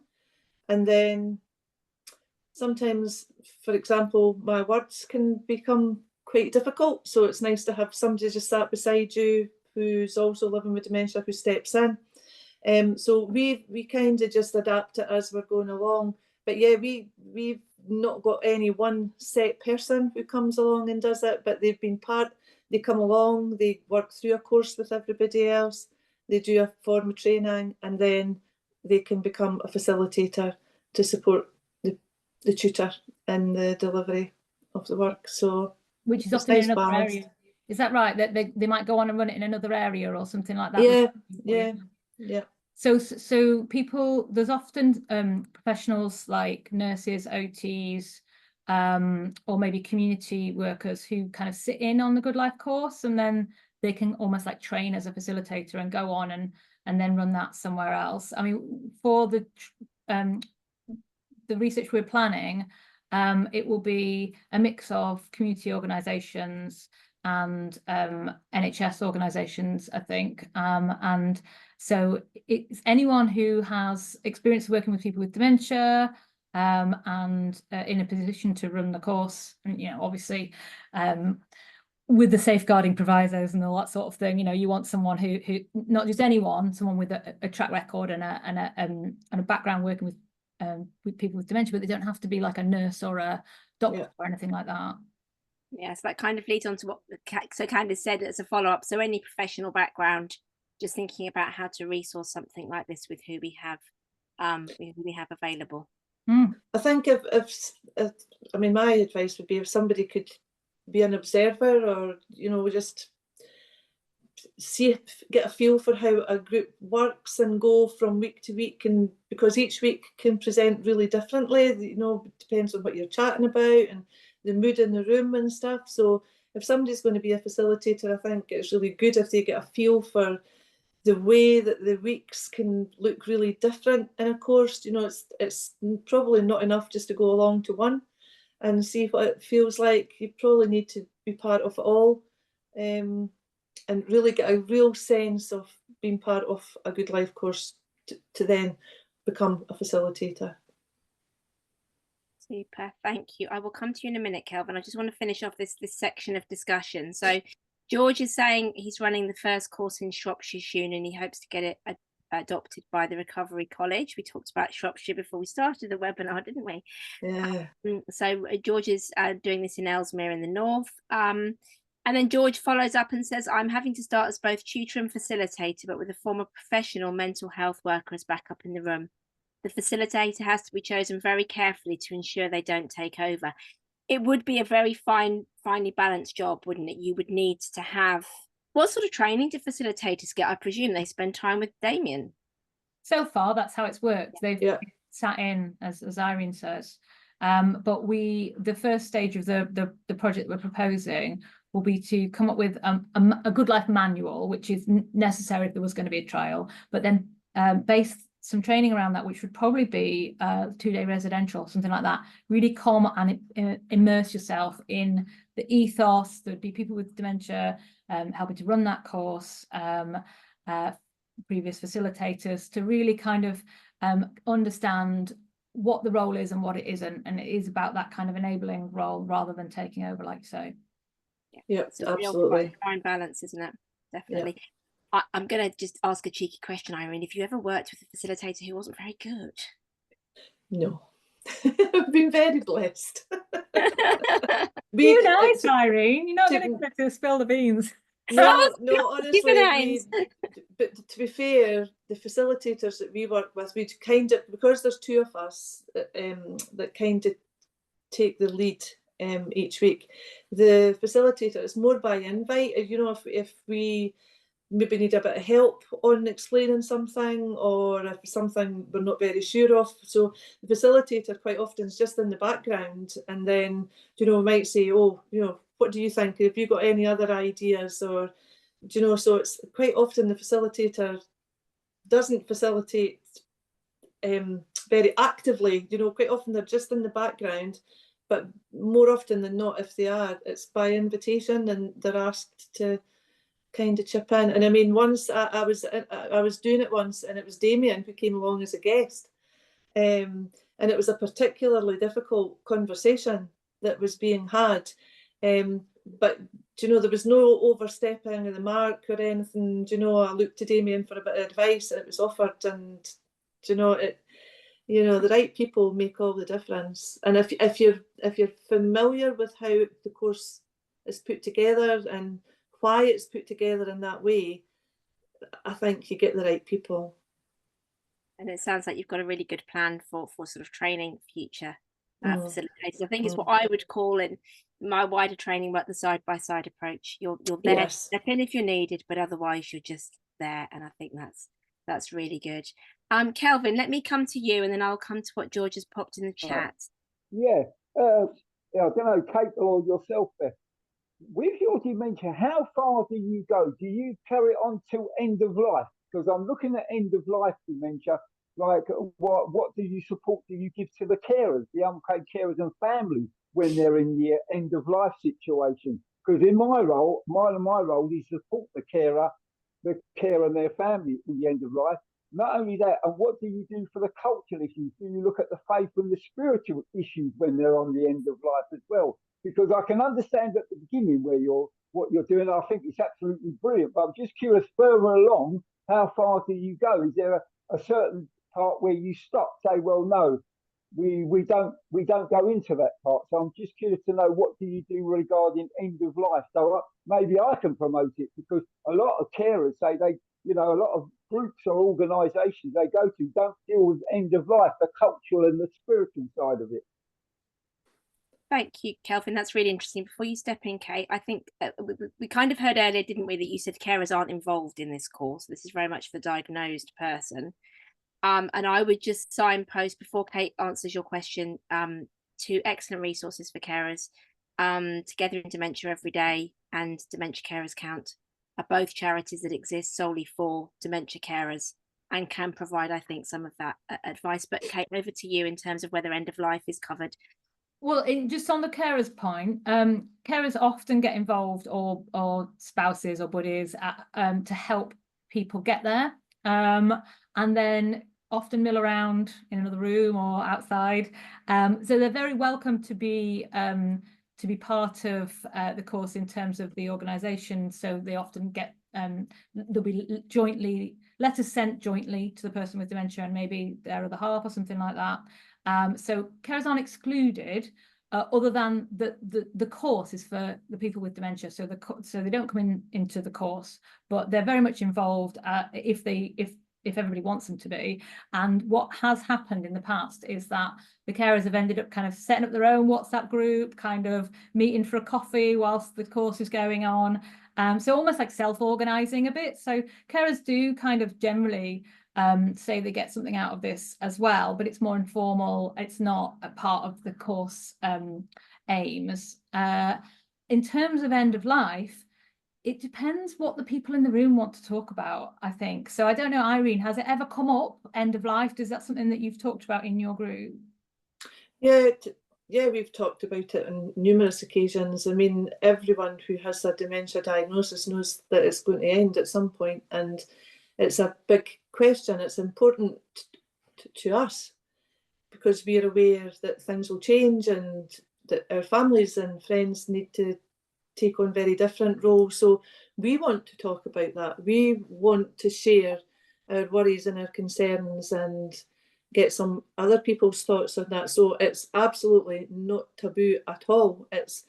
and then sometimes, for example, my words can become quite difficult, so it's nice to have somebody just sat beside you who's also living with dementia who steps in. So we kind of just adapt it as we're going along. But yeah, we've not got any one set person who comes along and does it, but they've been they come along, they work through a course with everybody else, they do a form of training, and then they can become a facilitator to support the tutor in the delivery of the work. So which is often in another area. Is that right? That they might go on and run it in another area or something like that? Yeah. So people, there's often professionals like nurses, OTs, or maybe community workers who kind of sit in on the Good Life course, and then they can almost like train as a facilitator and go on and then run that somewhere else. I mean, for the research we're planning, it will be a mix of community organisations and NHS organisations, I think. And so it's anyone who has experience working with people with dementia and in a position to run the course, and, you know, obviously with the safeguarding provisos and all that sort of thing. You know, you want someone who not just anyone, someone with a track record and a background working with people with dementia, but they don't have to be like a nurse or a doctor or anything like that. Yes, that kind of leads on to what so Candice said as a follow-up. So any professional background, just thinking about how to resource something like this with who we have available. I think if I mean, my advice would be if somebody could be an observer, or just get a feel for how a group works and go from week to week, and because each week can present really differently, depends on what you're chatting about and the mood in the room and stuff. So if somebody's going to be a facilitator, I think it's really good if they get a feel for the way that the weeks can look really different in a course. It's probably not enough just to go along to one and see what it feels like. You probably need to be part of it all, and really get a real sense of being part of a Good Life course to then become a facilitator. Super, thank you. I will come to you in a minute, Kelvin. I just want to finish off this section of discussion. So George is saying he's running the first course in Shropshire soon, and he hopes to get it adopted by the Recovery College. We talked about Shropshire before we started the webinar, didn't we? Yeah. So George is doing this in Ellesmere in the north. And then George follows up and says, I'm having to start as both tutor and facilitator, but with a former professional mental health worker as backup in the room. The facilitator has to be chosen very carefully to ensure they don't take over. It would be a very finely balanced job, wouldn't it? You would need to have, what sort of training do facilitators get? I presume they spend time with Damien. So far, that's how it's worked. They've sat in, as Irene says. But the first stage of the project we're proposing will be to come up with a Good Life manual, which is necessary if there was going to be a trial, but then base some training around that, which would probably be 2-day residential, something like that. Really come and immerse yourself in the ethos. There'd be people with dementia helping to run that course, previous facilitators, to really kind of understand what the role is and what it isn't. And it is about that kind of enabling role rather than taking over, like you say. Yeah, it's a absolutely. real fine balance, isn't it? Definitely. Yeah. I'm going to just ask a cheeky question, Irene. Have you ever worked with a facilitator who wasn't very good? No. I've been very blessed. You're nice, Irene. You're not going to spill the beans. No, honestly, but to be fair, the facilitators that we work with, we kind of, because there's two of us that kind of take the lead each week. The facilitator is more by invite. If we maybe need a bit of help on explaining something, or if something we're not very sure of. So the facilitator quite often is just in the background, and then, might say, oh, what do you think? Have you got any other ideas? Or, so it's quite often the facilitator doesn't facilitate very actively. Quite often they're just in the background, but more often than not, if they are, it's by invitation and they're asked to kind of chip in. And I mean, once I was doing it once, and it was Damien who came along as a guest, and it was a particularly difficult conversation that was being had, but there was no overstepping of the mark or anything. I looked to Damien for a bit of advice, and it was offered, and the right people make all the difference. And if you're familiar with how the course is put together and why it's put together in that way, I think you get the right people. And it sounds like you've got a really good plan for sort of training future facilitators. I think it's what I would call in my wider training work the side-by-side approach. You're there to step in if you're needed, but otherwise you're just there. And I think that's really good. Kelvin, let me come to you, and then I'll come to what George has popped in the chat. I don't know, Kate or yourself, Beth. With your dementia, how far do you go? Do you carry on till end of life? Because I'm looking at end of life dementia. Like, what do you support? Do you give to the carers, the unpaid carers and families when they're in the end of life situation? Because in my role, my role is to support the carer and their family in the end of life. Not only that, and what do you do for the cultural issues? Do you look at the faith and the spiritual issues when they're on the end of life as well? Because I can understand at the beginning what you're doing. I think it's absolutely brilliant. But I'm just curious, further along, how far do you go? Is there a certain part where you stop? Say, well, no, we don't go into that part. So I'm just curious to know, what do you do regarding end of life? So maybe I can promote it, because a lot of carers say a lot of groups or organisations they go to don't deal with end of life, the cultural and the spiritual side of it. Thank you, Kelvin. That's really interesting. Before you step in, Kate, I think we kind of heard earlier, didn't we, that you said carers aren't involved in this course. This is very much for the diagnosed person. And I would just signpost, before Kate answers your question, two excellent resources for carers. Together in Dementia Every Day and Dementia Carers Count are both charities that exist solely for dementia carers and can provide, I think, some of that advice. But Kate, over to you in terms of whether end of life is covered. Well, just on the carers point, carers often get involved, or spouses or buddies, to help people get there, and then often mill around in another room or outside. So they're very welcome to be part of the course in terms of the organisation. So they often get there'll be letters sent jointly to the person with dementia and maybe their other half or something like that. So carers aren't excluded, other than the course is for the people with dementia. So they don't come into the course, but they're very much involved if everybody wants them to be. And what has happened in the past is that the carers have ended up kind of setting up their own WhatsApp group, kind of meeting for a coffee whilst the course is going on. So almost like self-organising a bit. So carers do kind of generally say they get something out of this as well, but it's more informal. It's not a part of the course aims. In terms of end of life, it depends what the people in the room want to talk about, I think. So I don't know, Irene, has it ever come up, end of life? Is that something that you've talked about in your group? Yeah, we've talked about it on numerous occasions. I mean, everyone who has a dementia diagnosis knows that it's going to end at some point, and it's a big question. It's important to us because we're aware that things will change and that our families and friends need to take on very different roles. So we want to talk about that. We want to share our worries and our concerns and get some other people's thoughts on that. So it's absolutely not taboo at all. It's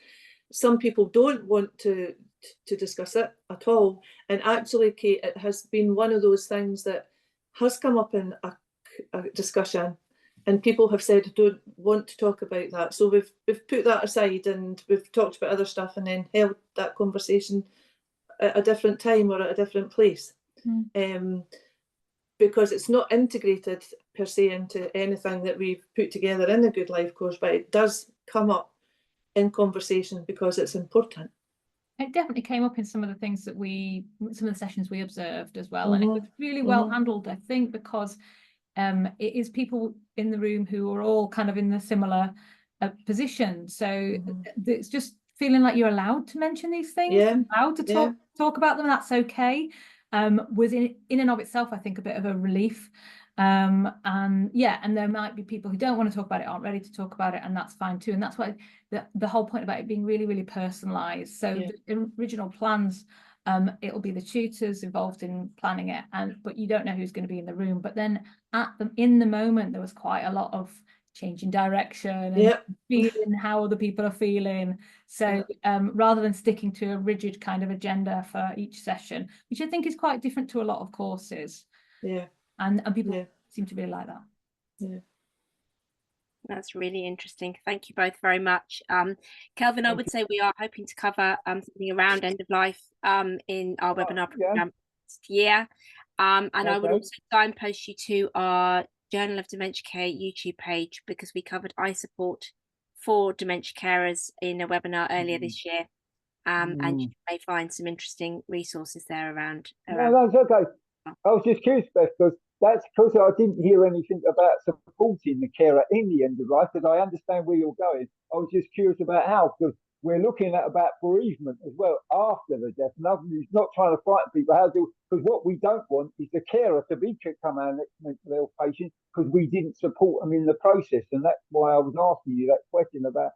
some people don't want to discuss it at all. And actually, Kate, it has been one of those things that has come up in a discussion, and people have said don't want to talk about that. So we've put that aside and we've talked about other stuff and then held that conversation at a different time or at a different place. Because it's not integrated per se into anything that we've put together in the Good Life course, but it does come up in conversation because it's important. It definitely came up in some of the things that some of the sessions we observed as well. And it was really well handled, I think, because it is people in the room who are all kind of in a similar position. So it's just feeling like you're allowed to mention these things, allowed to talk about them. That's okay. Was in and of itself, I think, a bit of a relief. And there might be people who don't want to talk about it, aren't ready to talk about it, and that's fine too. And that's why the whole point about it being really, really personalised. So the original plans, it'll be the tutors involved in planning it, but you don't know who's going to be in the room. But then in the moment, there was quite a lot of changing direction and feeling how other people are feeling. So rather than sticking to a rigid kind of agenda for each session, which I think is quite different to a lot of courses. And people seem to really like that. That's really interesting. Thank you both very much. Kelvin, I would say we are hoping to cover something around end of life in our webinar program this year. And I would also signpost you to our Journal of Dementia Care YouTube page, because we covered eye support for dementia carers in a webinar earlier this year. And you may find some interesting resources there around. No, that's okay. I was just curious, Beth, because that's because I didn't hear anything about supporting the carer in the end of life, because I understand where you're going. I was just curious about how, because we're looking at about bereavement as well after the death. It's not trying to frighten people. Because what we don't want is the carer to come our next mental health patient because we didn't support them in the process. And that's why I was asking you that question about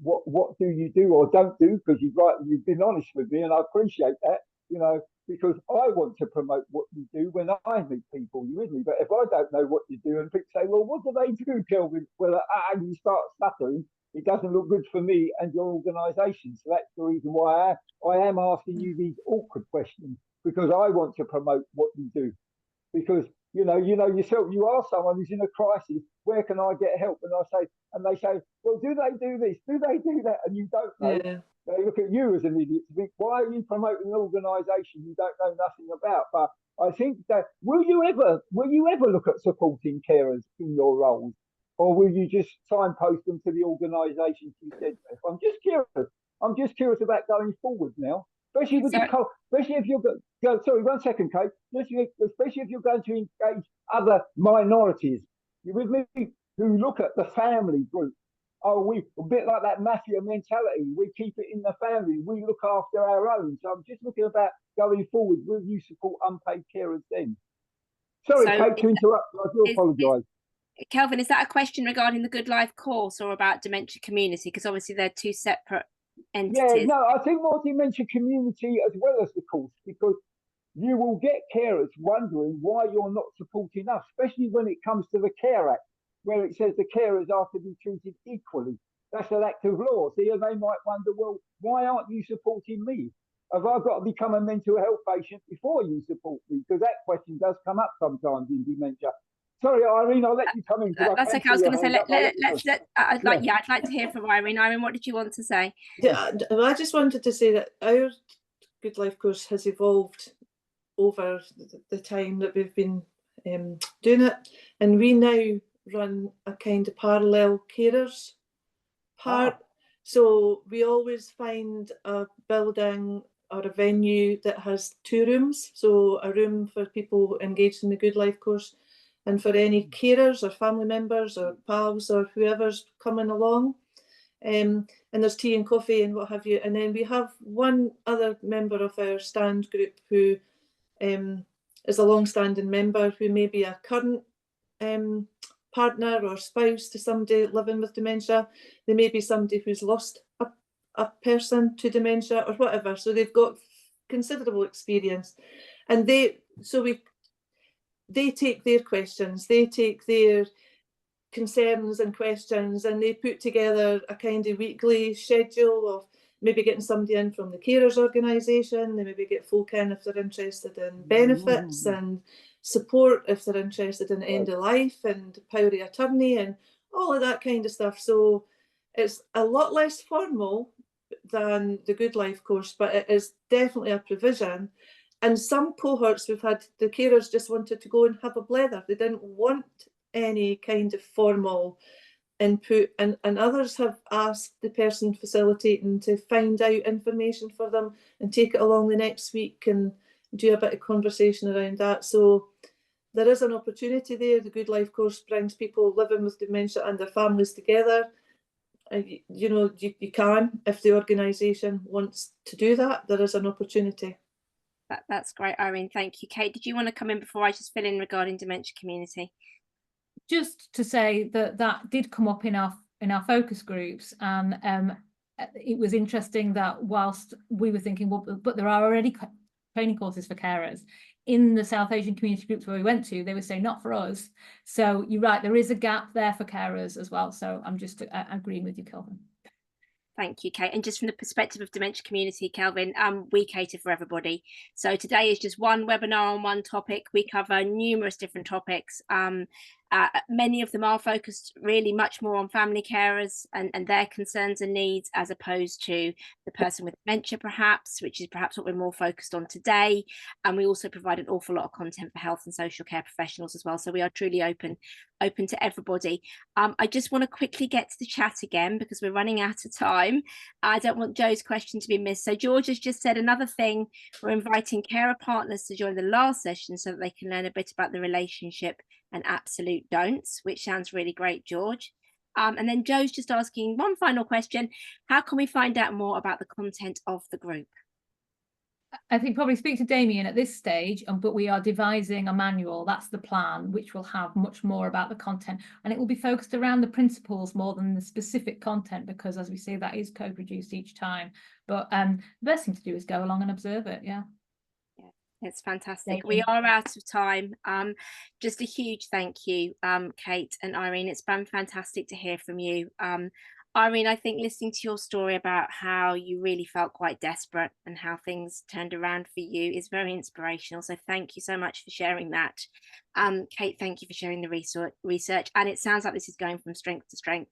what do you do or don't do, because you've been honest with me, and I appreciate that. you know, because I want to promote what you do when I meet people, you with me? But if I don't know what you do and people say, well, what do they do, Kelvin? Well, and you start stuttering, it doesn't look good for me and your organisation. So that's the reason why I am asking you these awkward questions, because I want to promote what you do. Because you know yourself, you are someone who's in a crisis. Where can I get help? And they say, well, do they do this? Do they do that? And you don't know. Yeah. They look at you as an idiot to think, why are you promoting an organisation you don't know nothing about? But I think that will you ever look at supporting carers in your roles, or will you just signpost them to the organisations you said? I'm just curious about going forward now, especially with especially if you're sorry, 1 second, Kate. Especially if you're going to engage other minorities. You with me? Who look at the family group. Oh, we a bit like that mafia mentality. We keep it in the family. We look after our own. So I'm just looking about going forward. Will you support unpaid carers then? Sorry, Kate, to interrupt. I do apologise. Kelvin, is that a question regarding the Good Life course or about Dementia Community? Because obviously they're two separate entities. Yeah, no, I think more Dementia Community as well as the course, because you will get carers wondering why you're not supporting us, especially when it comes to the Care Act, where it says the carers are to be treated equally. That's an act of law. So they might wonder, well, why aren't you supporting me? Have I got to become a mental health patient before you support me? Because that question does come up sometimes in dementia. Sorry, Irene, I'll let you come in. That's okay. I was going to say, I'd like to hear from Irene. Irene, what did you want to say? Yeah, I just wanted to say that our Good Life course has evolved over the time that we've been doing it, and we now run a kind of parallel carers part. So we always find a building or a venue that has 2 rooms, so a room for people engaged in the Good Life course, and for any carers or family members or pals or whoever's coming along. And there's tea and coffee and what have you. And then we have one other member of our stand group who is a long-standing member, who may be a current partner or spouse to somebody living with dementia. They may be somebody who's lost a person to dementia or whatever. So they've got considerable experience, and they take their questions, they take their concerns and questions, and they put together a kind of weekly schedule of maybe getting somebody in from the carers organisation. They maybe get folk in if they're interested in benefits and support, if they're interested in end of life and power of attorney and all of that kind of stuff. So it's a lot less formal than the Good Life course, but it is definitely a provision. And some cohorts we've had, the carers just wanted to go and have a blether. They didn't want any kind of formal input, and others have asked the person facilitating to find out information for them and take it along the next week and do a bit of conversation around that. So there is an opportunity there. The Good Life course brings people living with dementia and their families together. You can, if the organisation wants to do that, there is an opportunity. That's great, Irene. Thank you. Kate, did you want to come in before I just fill in regarding Dementia Community? Just to say that did come up in our focus groups, and it was interesting that whilst we were thinking, well, but there are already training courses for carers in the South Asian community groups where we went to, they were saying not for us. So you're right, there is a gap there for carers as well. So I'm just agreeing with you, Kelvin. Thank you, Kate. And just from the perspective of Dementia Community, Kelvin, we cater for everybody. So today is just one webinar on one topic. We cover numerous different topics. Many of them are focused really much more on family carers and their concerns and needs, as opposed to the person with dementia, perhaps, which is perhaps what we're more focused on today. And we also provide an awful lot of content for health and social care professionals as well. So we are truly open to everybody. I just want to quickly get to the chat again because we're running out of time. I don't want Joe's question to be missed. So George has just said another thing. We're inviting carer partners to join the last session so that they can learn a bit about the relationship and absolute don'ts, which sounds really great, George. And then Joe's just asking one final question. How can we find out more about the content of the group? I think probably speak to Damien at this stage, but we are devising a manual. That's the plan, which will have much more about the content, and it will be focused around the principles more than the specific content, because as we say, that is co-produced each time. But the best thing to do is go along and observe it. Yeah. It's fantastic. Thank We you. are out of time. Just a huge thank you, Kate and Irene. It's been fantastic to hear from you. Irene, I think listening to your story about how you really felt quite desperate and how things turned around for you is very inspirational. So thank you so much for sharing that. Kate, thank you for sharing the research. And it sounds like this is going from strength to strength,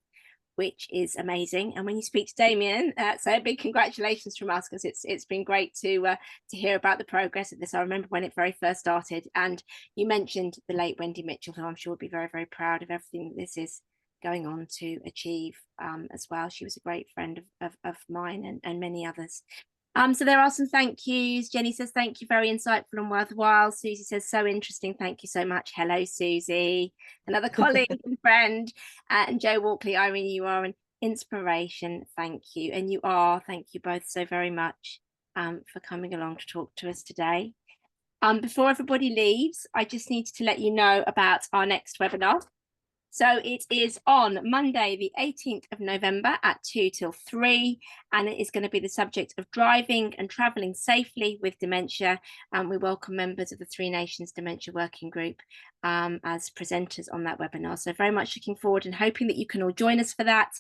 which is amazing. And when you speak to Damien, so a big congratulations from us, because it's been great to hear about the progress of this. I remember when it very first started, and you mentioned the late Wendy Mitchell, who I'm sure will be very, very proud of everything that this is going on to achieve as well. She was a great friend of mine and many others. So there are some thank yous. Jenny says, thank you, very insightful and worthwhile. Susie says, so interesting. Thank you so much. Hello, Susie, another colleague and friend. And Joe Walkley, Irene, you are an inspiration. Thank you. And you are, thank you both so very much for coming along to talk to us today. Before everybody leaves, I just need to let you know about our next webinar. So it is on Monday, the 18th of November at 2 till 3, and it is going to be the subject of driving and travelling safely with dementia. And we welcome members of the Three Nations Dementia Working Group as presenters on that webinar. So very much looking forward and hoping that you can all join us for that.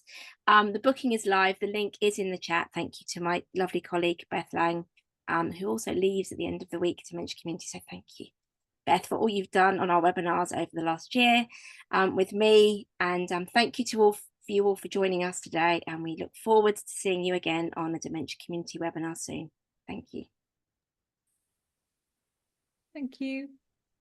The booking is live. The link is in the chat. Thank you to my lovely colleague, Beth Lang, who also leaves at the end of the week, Dementia Community. So thank you, Beth, for all you've done on our webinars over the last year with me, and thank you to you all for joining us today, and we look forward to seeing you again on a Dementia Community webinar soon. Thank you. Thank you.